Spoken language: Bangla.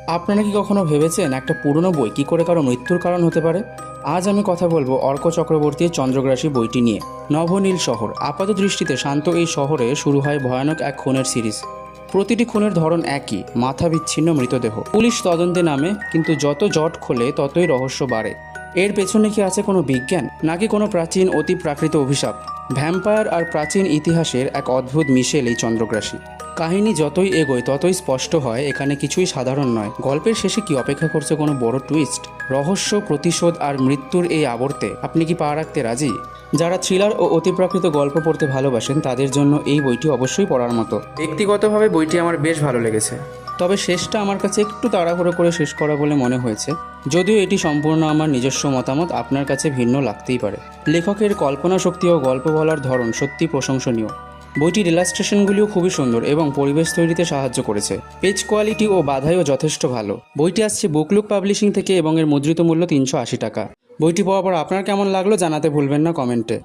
আপনারা কি কখনো ভেবেছেন একটা পুরনো বই কী করে কারো মৃত্যুর কারণ হতে পারে? আজ আমি কথা বলবো অর্ক চক্রবর্তীর চন্দ্রগ্রাসী বইটি নিয়ে। নবনীল শহর। আপাত দৃষ্টিতে শান্ত এই শহরে শুরু হয় ভয়ানক এক খুনের সিরিজ। প্রতিটি খুনের ধরন একই, মাথা বিচ্ছিন্ন মৃতদেহ। পুলিশ তদন্তে নামে, কিন্তু যত জট খোলে ততই রহস্য বাড়ে। এর পেছনে কি আছে কোনো বিজ্ঞান, নাকি কোনো প্রাচীন অতি প্রাকৃত অভিশাপ? ভ্যাম্পায়ার আর প্রাচীন ইতিহাসের এক অদ্ভুত মিশেল এই চন্দ্রগ্রাসী। কাহিনী যতই এগোয় ততই স্পষ্ট হয় এখানে কিছুই সাধারণ নয়। গল্পের শেষে কি অপেক্ষা করছে কোনো বড় টুইস্ট? রহস্য, প্রতিশোধ আর মৃত্যুর এই আবর্তে আপনি কি পা রাখতে রাজি? যারা থ্রিলার ও অতিপ্রাকৃত গল্প পড়তে ভালোবাসেন তাদের জন্য এই বইটি অবশ্যই পড়ার মতো। ব্যক্তিগতভাবে বইটি আমার বেশ ভালো লেগেছে, তবে শেষটা আমার কাছে একটু তাড়াহুড়ো করে শেষ করা বলে মনে হয়েছে। যদিও এটি সম্পূর্ণ আমার নিজস্ব মতামত, আপনার কাছে ভিন্ন লাগতেই পারে। লেখকের কল্পনা শক্তি ও গল্প বলার ধরন সত্যি প্রশংসনীয়। বইটির ইলাস্ট্রেশনগুলিও খুবই সুন্দর এবং পরিবেশ তৈরিতে সাহায্য করেছে। পেজ কোয়ালিটি ও বাধাইও যথেষ্ট ভালো। বইটি আসছে বুকলুক পাবলিশিং থেকে এবং এর মুদ্রিত মূল্য 380 টাকা। বইটি পাওয়ার পর আপনার কেমন লাগলো জানাতে ভুলবেন না কমেন্টে।